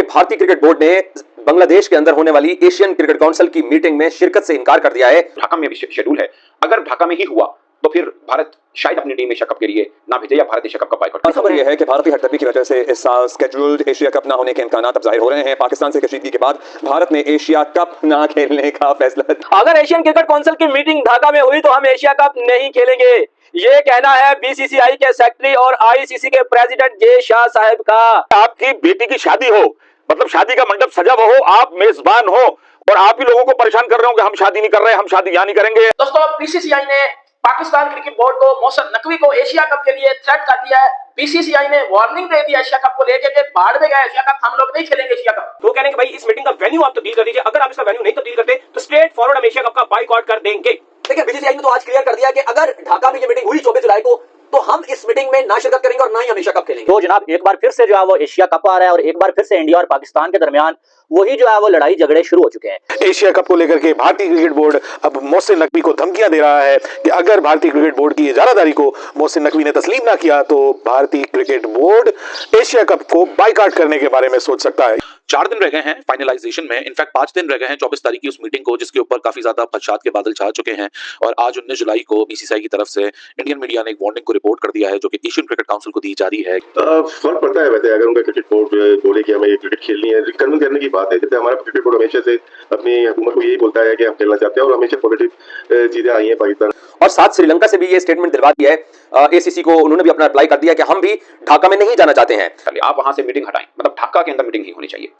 भारतीय cricket board ने बांग्लादेश के अंदर होने वाली एशियन क्रिकेट काउंसिल की मीटिंग में शिरकत से इनकार कर दिया है। ढाका में भी शेड्यूल है, अगर ढाका में ही हुआ तो फिर भारत शायद अपनी टीम एशिया कप के लिए ना भेजे या भारत एशिया कप का बायकॉट। खबर यह है कि भारतीय हरकत की वजह से इस साल स्केड्यूल्ड एशिया कप ना होने के इम्कानात अब जाहिर हो रहे हैं। पाकिस्तान से कशीदगी के बाद भारत ने एशिया कप ना खेलने का फैसला। अगर एशियन क्रिकेट काउंसिल की मीटिंग ढाका में हुई तो हम एशिया कप नहीं खेलेंगे, ये कहना है बीसीसीआई के सेक्रेटरी और आईसीसी के प्रेसिडेंट जे शाह साहब का। आपकी बेटी की शादी हो, मतलब शादी का मंडप सजा हुआ हो, आप मेजबान हो और आप ही लोगों को परेशान कर रहे हो कि हम शादी नहीं कर रहे, हम शादी यहाँ नहीं करेंगे। दोस्तों, बीसीसीआई ने पाकिस्तान क्रिकेट बोर्ड को मोहसिन नकवी को एशिया कप के लिए थ्रेट कर दिया है। बीसीसीआई ने वार्निंग दे दी एशिया कप को लेकर के बाढ़ में गया एशिया कप, हम लोग नहीं खेलेंगे एशिया कप। तो कह रहे हैं कि भाई इस मीटिंग का वेन्यू आप तब्दील कर दीजिए, अगर आप इसका वेन्यू नहीं तब्दील करते तो स्ट्रेट फॉरवर्ड हम एशिया कप का बायकॉट कर देंगे। देखिए, बीसीसीआई ने तो आज क्लियर कर दिया कि अगर ढाका में ये मीटिंग हुई 24 जुलाई को तो हम इस मीटिंग में ना शिरकत करेंगे और ना ही हम एशिया कप खेलेंगे। तो जनाब एक बार फिर से जो है वो एशिया कप आ रहा है और एक बार फिर से इंडिया और पाकिस्तान के दरमियान वही जो है वो लड़ाई झगड़े शुरू हो चुके हैं। एशिया कप को लेकर के भारतीय क्रिकेट बोर्ड अब मोहसिन नकवी को धमकियां दे रहा है कि अगर भारतीय क्रिकेट बोर्ड की इजारादारी को मोहसिन नकवी ने तस्लीम ना किया तो भारतीय क्रिकेट बोर्ड एशिया कप को बायकॉट करने के बारे में सोच सकता है। 4 दिन रह गए हैं फाइनलाइजेशन में, इनफैक्ट 5 दिन रह गए हैं 24 तारीख की उस मीटिंग को, जिसके ऊपर काफी ज्यादा खदशात के बादल छा चुके हैं। और आज 19 जुलाई को बीसीसीआई की तरफ से इंडियन मीडिया ने एक वार्निंग को रिपोर्ट कर दिया है जो कि एशियन क्रिकेट काउंसिल को दी जा रही है। फर्क पड़ता है वैसे, अगर उनका क्रिकेट बोर्ड बोले कि हमें ये क्रिकेट खेलनी है, कन्विंस करने की बात है। जैसे हमारा क्रिकेट बोर्ड हमेशा से अपनी हुकूमत को यही बोलता है कि हम खेलना चाहते हैं और हमेशा पॉजिटिव चीजें आई हैं पाकिस्तान। और साथ श्रीलंका से भी ये स्टेटमेंट दिलवा दिया है एसीसी को, उन्होंने भी अपना रिप्लाई कर दिया कि हम भी ढाका में नहीं जाना चाहते हैं। आप वहां से मीटिंग हटाएं, मतलब ढाका के अंदर मीटिंग ही होनी चाहिए।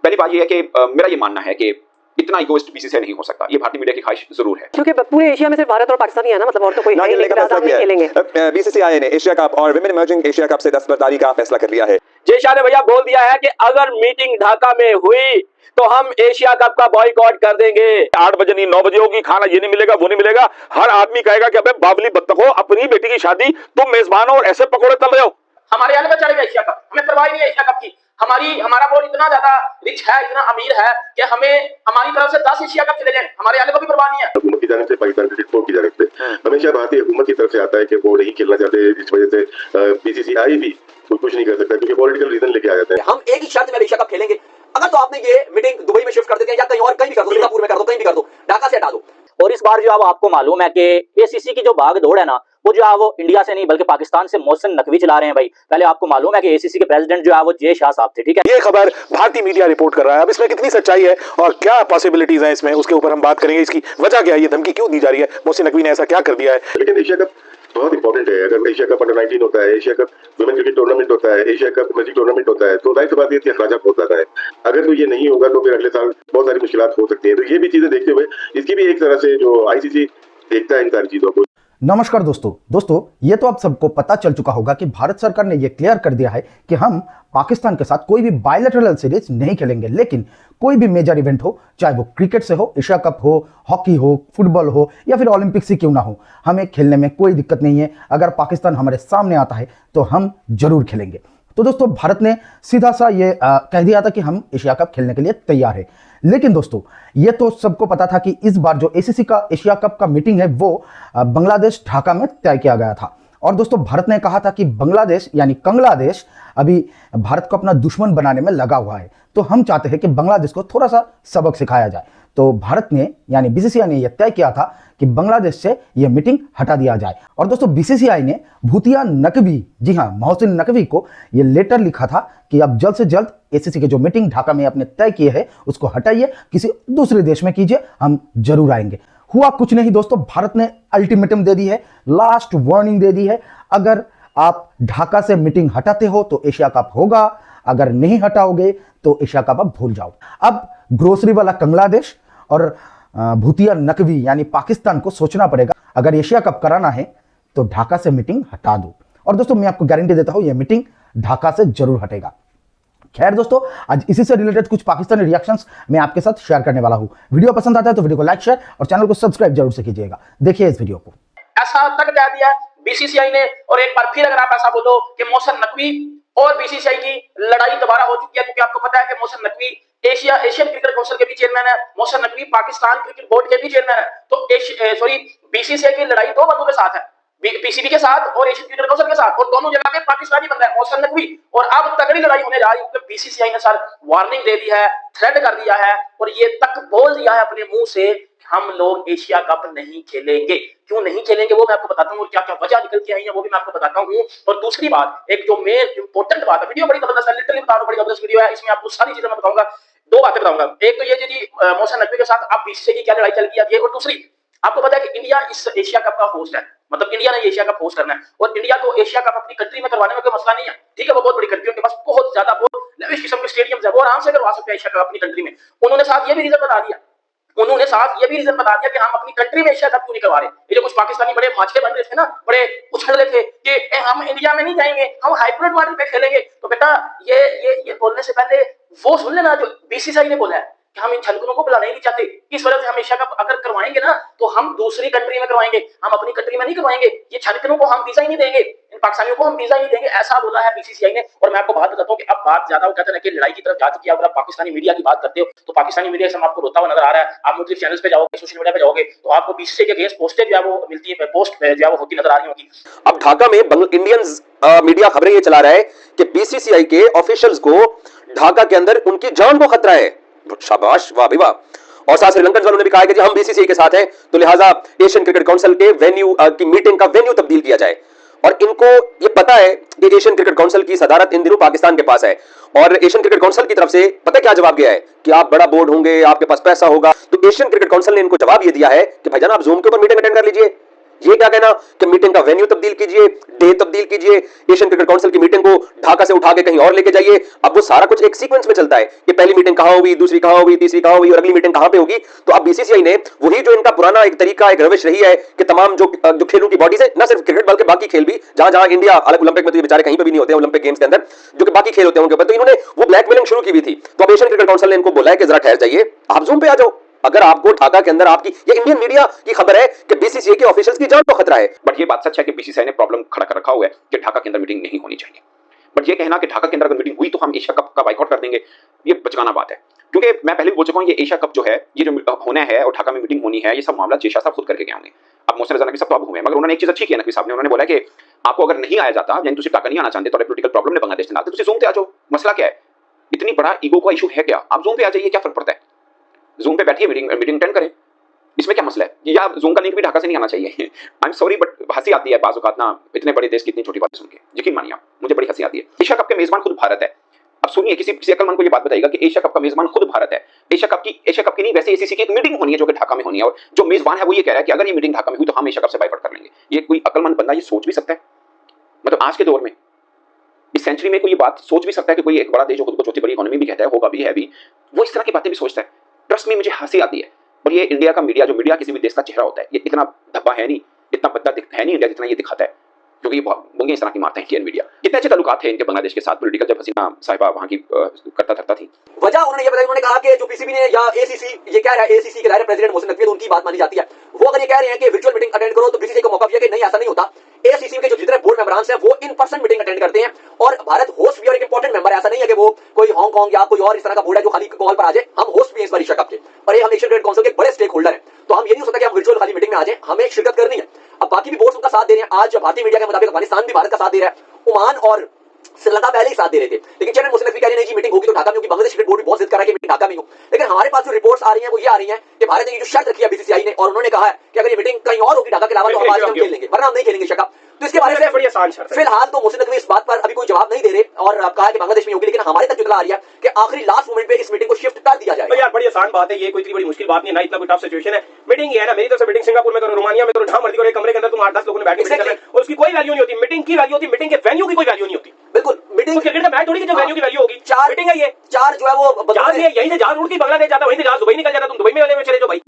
पहली बात यह है कि मेरा ये मानना है कि इतना इगोइस्ट बीसीसीआई नहीं हो सकता, ये भारतीय मीडिया की ख्वाहिश जरूर है, क्योंकि पूरे एशिया में सिर्फ भारत और पाकिस्तान ही है ना, मतलब और तो कोई नहीं खेलेंगे। बीसीसीआई ने एशिया कप और विमेन इमर्जिंग एशिया कप से दस्तबरदारी का फैसला कर लिया है। जय शाह ने भैया बोल दिया है कि अगर मीटिंग ढाका में हुई तो हम एशिया कप का बॉयकॉट कर देंगे। 8 बजे नहीं 9 बजे होगी, खाना ये नहीं मिलेगा वो नहीं मिलेगा। हर आदमी कहेगा कि अबे बावली बत्तखो, अपनी बेटी की शादी तुम मेजबान हो और ऐसे पकौड़े तल रहे हो। हमारे आने में चढ़ेगा एशिया कप, हमें परवाह नहीं है एशिया कप की। हमारा बोर्ड इतना ज्यादा रिच है, इतना अमीर है कि हमें हमारी तरफ से 10 एशिया कप चले जाए, हमारे आने को भी परवाह नहीं है। हुकूमत की जानिब से, पाकिस्तान क्रिकेट बोर्ड की जानिब से हमेशा भारतीय हुकूमत की तरफ से आता है कि वो नहीं खेलना चाहते। इस वजह से बीसीसीआई भी कुछ नहीं कर सकता क्योंकि पॉलिटिकल रीजन लेके आ जाते हैं। हम एक ही शर्त में एशिया कप खेलेंगे, अगर तो आपने ये मीटिंग दुबई में शिफ्ट कर देते हैं या कहीं और कहीं भी कर दो, सिंगापुर में कर दो, कहीं भी कर दो, ढाका से हटा दो। और इस बार जो है वो आपको मालूम है कि एसीसी की जो भाग दौड़ है ना, वो जो है वो इंडिया से नहीं बल्कि पाकिस्तान से मोहसिन नकवी चला रहे हैं। भाई पहले आपको मालूम है कि एसीसी के प्रेसिडेंट जो है वो जे शाह साहब थे, ठीक है। ये खबर भारतीय मीडिया रिपोर्ट कर रहा है। अब इसमें कितनी सच्चाई है और क्या पॉसिबिलिटीज हैं इसमें, उसके ऊपर हम बात करेंगे। इसकी वजह क्या है, ये धमकी क्यों दी जा रही है, मोहसिन नकवी ने ऐसा क्या कर दिया है। लेकिन एशिया कप बहुत इंपॉर्टेंट है। अगर एशिया कप अंडर-19 होता है, Asia cup women cricket tournament होता है, एशिया कप मैजिक टूर्नामेंट होता है, तो जाहिर सी बात है कि अखराजात बहुत ज्यादा है। अगर तो ये नहीं होगा तो फिर अगले साल बहुत सारी मुश्किलात हो सकती है। तो ये भी चीजें देखते हुए इसकी भी एक तरह से जो आईसीसी देखता है इन सारी चीजों को। नमस्कार दोस्तों, ये तो आप सबको पता चल चुका होगा कि भारत सरकार ने ये क्लियर कर दिया है कि हम पाकिस्तान के साथ कोई भी बायलैटरल सीरीज नहीं खेलेंगे। लेकिन कोई भी मेजर इवेंट हो, चाहे वो क्रिकेट से हो, एशिया कप हो, हॉकी हो, फुटबॉल हो या फिर ओलंपिक्स ही क्यों ना हो, हमें खेलने में कोई दिक्कत नहीं है। अगर पाकिस्तान हमारे सामने आता है तो हम जरूर खेलेंगे। तो दोस्तों, भारत ने सीधा सा ये कह दिया था कि हम एशिया कप खेलने के लिए तैयार है। लेकिन दोस्तों, ये तो सबको पता था कि इस बार जो एसीसी का एशिया कप का मीटिंग है वो बांग्लादेश ढाका में तय किया गया था। और दोस्तों, भारत ने कहा था कि बांग्लादेश यानी कंगलादेश अभी भारत को अपना दुश्मन बनाने में लगा हुआ है, तो हम चाहते हैं कि बांग्लादेश को थोड़ा सा सबक सिखाया जाए। तो भारत ने यानी बीसीसीआई ने यह तय किया था कि बांग्लादेश से यह मीटिंग हटा दिया जाए। और दोस्तों, बीसीसीआई ने भूतिया नकवी, जी हाँ मोहसिन नकवी को यह लेटर लिखा था कि अब जल्द से जल्द एसीसी की जो मीटिंग ढाका में आपने तय किए है उसको हटाइए, किसी दूसरे देश में कीजिए, हम जरूर आएंगे। हुआ कुछ नहीं दोस्तों, भारत ने अल्टीमेटम दे दी है, लास्ट वार्निंग दे दी है। अगर आप ढाका से मीटिंग हटाते हो तो एशिया कप होगा, अगर नहीं हटाओगे तो एशिया कप आप भूल जाओ। अब ग्रोसरी वाला कंगलादेश और भूतिया नकवी यानी पाकिस्तान को सोचना पड़ेगा, अगर एशिया कप कराना है तो ढाका से मीटिंग हटा दो। और दोस्तों, मैं आपको गारंटी देता हूं यह मीटिंग ढाका से जरूर हटेगा। खैर दोस्तों, आज इसी से रिलेटेड कुछ पाकिस्तानी रिएक्शंस मैं आपके साथ शेयर करने वाला हूं। वीडियो पसंद आता है तो वीडियो को लाइक, शेयर और चैनल को सब्सक्राइब जरूर से कीजिएगा। देखिए इस वीडियो को। ऐसा तक कह दिया बीसीसीआई ने, और एक बार फिर अगर आप ऐसा बोलो कि मोहसिन नकवी और बीसीसीआई की लड़ाई दोबारा हो चुकी है, क्योंकि आपको पता है कि Mohsin Naqvi Asian cricket council के भी चेयरमैन है, मोहसिन नकवी पाकिस्तान क्रिकेट बोर्ड के भी चेयरमैन है। तो बीसीसीआई की लड़ाई दो बंदों के साथ है। पीसीबी के साथ और एशियन क्रिकेट काउंसिल के साथ, और दोनों जगह पे पाकिस्तानी बंदा है मोहसिन नकवी। और अब तगड़ी लड़ाई होने जा रही है, बीसीसीआई ने सर वार्निंग दे दी है, थ्रेट कर दिया है और ये तक बोल दिया है अपने मुंह से हम लोग एशिया कप नहीं खेलेंगे। क्यों नहीं खेलेंगे वो मैं आपको बताता हूँ, और क्या क्या वजह निकल के आई है वो भी मैं आपको बताता हूँ। और दूसरी बात, एक जो मेन इंपॉर्टेंट बात है, वीडियो बड़ी जबरदस्त है, लिटरली बता रहा हूं, बड़ी जबरदस्त वीडियो है, इसमें आपको सारी चीजें मैं बताऊंगा। दो बातें बताऊंगा, एक तो ये जी मोहसिन नकवी के साथ अब बीसीसीआई की क्या लड़ाई चल रही है, और दूसरी आपको पता है कि इंडिया इस एशिया कप का होस्ट है, मतलब इंडिया ने एशिया कप होस्ट करना है, और इंडिया को एशिया कप अपनी कंट्री में करवाने में कोई मसला नहीं है, ठीक है। वो बहुत बड़ी कंट्री, उनके पास बहुत ज्यादा बहुत लेविश किस्म के स्टेडियम्स है, वो आराम से करवा सकते हैं एशिया कप अपनी कंट्री में। उन्होंने साथ ये भी रीजन बता दिया, कि हम अपनी कंट्री में एशिया कप क्यों नहीं करवा रहे। ये जो कुछ पाकिस्तानी बड़े माछे बन रहे थे ना, बड़े उछल रहे थे कि हम इंडिया में नहीं जाएंगे, हम हाइब्रिड मॉडल पे खेलेंगे, तो बेटा ये बोलने से पहले वो सुन लेना जो बीसीसीआई ने बोला है कि हम इन छनकनों को बुलाना ही नहीं चाहते। इस वजह से हम एशिया कप अगर करवाएंगे ना तो हम दूसरी कंट्री में करवाएंगे, हम अपनी कंट्री में नहीं करवाएंगे। ये छनकनों को हम वीजा ही नहीं देंगे, इन पाकिस्तानियों को हम वीजा ही नहीं देंगे, ऐसा बोला है बीसीसीआई ने। और मैं आपको बात बताता हूं कि अब बात ज्यादा वो कहते हैं कि लड़ाई की तरफ जा चुकी है। अगर आप पाकिस्तानी मीडिया की बात करते हो तो पाकिस्तानी मीडिया से आपको रोता हुआ नजर आ रहा है। आप मुख्तलिफ चैनल्स पे जाओगे, सोशल मीडिया पे जाओगे तो आपको बीसीसीआई के अगेंस्ट पोस्टें जो है वो मिलती है, पोस्ट जो है वो होती नजर आ रही होगी। अब ढाका में इंडियंस मीडिया खबरें ये चला रहा है कि बीसीसीआई के ऑफिशियल्स को ढाका के अंदर उनकी जान को खतरा है। शाबाश, वाह भी वाह। और साथ श्रीलंकन वालों ने भी कहा कि जी हम बीसीसीआई के साथ हैं, तो लिहाजा एशियन क्रिकेट काउंसिल के वेन्यू की मीटिंग का वेन्यू तब्दील किया जाए। और इनको ये पता है कि एशियन क्रिकेट काउंसिल की सदारत इन दिनों पाकिस्तान के पास है, और एशियन क्रिकेट काउंसिल की तरफ से पता क्या जवाब गया है कि आप बड़ा बोर्ड होंगे, आपके पास पैसा होगा। तो एशियन क्रिकेट काउंसिल ने इनको जवाब ये दिया है कि भाईजान आप जूम के ऊपर मीटिंग अटेंड कर लीजिए। ये क्या कहना कि मीटिंग का वेन्यू तब्दील कीजिए, डे तब्दील कीजिए, एशियन क्रिकेट काउंसिल की मीटिंग को ढाका से उठा के कहीं और लेके जाइए। अब वो सारा कुछ एक सीक्वेंस में चलता है कि पहली मीटिंग कहां होगी, दूसरी कहां होगी, तीसरी कहां होगी और अगली मीटिंग कहां पे होगी। तो अब बीसीसीआई ने वही जो इनका पुराना एक तरीका, एक रविश रही है कि तमाम जो खेलों की बॉडीज है, ना सिर्फ क्रिकेट बल्कि बाकी खेल भी, जहां जहां इंडिया अलग ओलंपिक में तो ये बेचारे कहीं पे भी नहीं होते ओलंपिक गेम्स के अंदर, जो कि बाकी खेल होते हैं उनके ऊपर, तो इन्होंने वो ब्लैकमेलिंग शुरू की हुई थी। तो अब एशियन क्रिकेट काउंसिल ने इनको बोला है कि जरा ठहर जाइए, आप जूम पे आ जाओ। अगर आपको ढाका के अंदर आपकी, ये इंडियन मीडिया की खबर है कि बीसीसीआई के ऑफिशियल्स की जान को खतरा है। बट ये बात सच है कि बीसीसीआई ने प्रॉब्लम खड़ा कर रखा हुआ है कि ढाका के अंदर मीटिंग नहीं होनी चाहिए। बट ये कहना कि ढाका के अंदर अगर मीटिंग हुई तो हम एशिया कप का बाइकआउट कर देंगे, ये बचकाना बात है। क्योंकि मैं पहले भी बोल चुका हूं, ये एशिया कप जो है, ये जो होना है और ढाका में मीटिंग होनी है, ये सब मामला जेशा साहब खुद करके गए होंगे। अब मोहसिन रजा नकवी साहब तो अब हुए, मगर उन्होंने एक चीज अच्छी की है नकवी साहब ने, उन्होंने बोला कि आपको अगर नहीं आया जाता, यानी तुम ढाका नहीं आना चाहते, तो पॉलिटिकल प्रॉब्लम ने बांग्लादेश में, तो जूम पे आ जाओ, मसला क्या है, इतनी बड़ा ईगो का इशू है क्या, आप जूम पे आ जाइए, क्या फर्क पड़ता है, जूम पे बैठिए, मीटिंग अटेंड करें, इसमें क्या मसला है। या जूम का लिंक भी ढाका से नहीं आना चाहिए। आई एम सॉरी बट हंसी आती है बाज़ औक़ात ना, इतने बड़े देश की इतनी छोटी बातें सुन के, यकीन मानिए आप, मुझे बड़ी हंसी आती है। एशिया कप के मेजबान खुद भारत है। अब सुनिए, किसी अक्लमंद को ये बात बताइएगा कि एशिया कप का मेजबान खुद भारत है। एशिया कप की नहीं, वैसे एसीसी की एक मीटिंग होनी है जो कि ढाका में होनी है, और जो मेजबान है वो ये कह रहा है कि अगर ये मीटिंग ढाका में हुई तो हम एशिया कप से बाइकआउट कर लेंगे। ये कोई अक्लमंद बंदा ये सोच भी सकता है? मतलब आज के दौर में, इस सेंचुरी में कोई ये बात सोच भी सकता है कि कोई एक बड़ा देश जो खुद को चौथी बड़ी इकोनॉमी भी कहता है, होगा भी है भी, वो इस तरह की बातें भी सोचता है? ट्रस्ट में मुझे हंसी आती है। और ये इंडिया का मीडिया, जो मीडिया किसी भी देश का चेहरा होता है, ये इतना धब्बा है नहीं, इतना बद्दा है नहीं इंडिया जितना ये दिखाता है, क्योंकि ये इस तरह की मारते हैं इंडियन मीडिया। कितने अच्छे ताल्लुकात थे इनके बांग्लादेश के साथ पॉलिटिकल, जब हसीना साहिबा वहां की करता धरता थी। वजह उन्होंने ये बताई, उन्होंने कहा कि जो पीसीबी ने या एसीसी ये कह रहा है, एसीसी के दायरे प्रेसिडेंट मोहसिन नकवी, उनकी बात मानी जाती है। वो अगर ये कह रहे हैं कि वर्चुअल मीटिंग अटेंड करो, तो बीसीसीआई को मौका दिया कि नहीं ऐसा नहीं होता। एसीसी के जो जितने बोर्ड मेंबर्स हैं वो इन पर्सन मीटिंग अटेंड करते हैं, और भारत होस्ट भी और एक इंपॉर्टेंट मेंबर है। ऐसा नहीं है कि वो कोई हांगकांग या कोई और इस तरह का बोर्ड है जो खाली कॉल पर आ जाए। हम होस्ट भी हैं इस बार एशिया कप के, और ये हम एशियन क्रिकेट काउंसिल के बड़े स्टेक होल्डर हैं। तो हम ये नहीं हो सकता कि हम वर्चुअल खाली मीटिंग में आ जाए, हमें शिरकत करनी है। अब बाकी भी बोर्ड उनका साथ दे रहे हैं। आज भारतीय मीडिया के मुताबिक अफगानिस्तान भी भारत का साथ दे रहा है, ओमान और श्रीलंका पहले ही साथ दे रहे थे, लेकिन चेयरमैन मोहसिन नकवी कह रहे हैं जी मीटिंग होगी तो ढाका में होगी। बांग्लादेश क्रिकेट बोर्ड भी बहुत जिद कर रहा है कि मीटिंग ढाका में हो, लेकिन हमारे पास जो रिपोर्ट्स आ रही हैं वो ये आ रही हैं कि भारत ने ये जो शर्त रखी है बीसीसीआई ने, और उन्होंने कहा है कि अगर ये मीटिंग कहीं और होगी ढाका के अलावा तो हम आज हम खेल लेंगे, वरना हम नहीं खेलेंगे एशिया कप। तो इसके बारे में बड़ी आसान शर्त है। फिलहाल तो मोहसिन नकवी इस बात पर अभी कोई जवाब नहीं दे रहे, और कहा कि बांग्लादेश में होगी, लेकिन हमारे तक इतना आ रही है कि आखिरी लास्ट मोमेंट पे इस मीटिंग को शिफ्ट कर दिया जाएगा। यार बड़ी आसान बात है, ये कोई इतनी बड़ी मुश्किल बात नहीं है, ना इतना कोई टफ सिचुएशन है। मीटिंग ये है ना, मेरी तरफ से मीटिंग सिंगापुर में करो, रोमानिया में करो, जहां मर्जी, और एक कमरे के अंदर तुम 8-10 लोगों ने बैठ के करना है, और उसकी कोई वैल्यू नहीं होती। मीटिंग की वैल्यू होती है, मीटिंग के वेन्यू की कोई वैल्यू नहीं होती। बिल्कुल, मीटिंग क्रिकेट का मैच थोड़ी कि जो वेन्यू की वैल्यू होगी। चार मीटिंग है, ये चार जो है वो जहाज, यही से जहाज उड़ती बांग्लादेश जाता, वहीं से जहाज दुबई निकल जाता, तुम दुबई में चले जाओ भाई।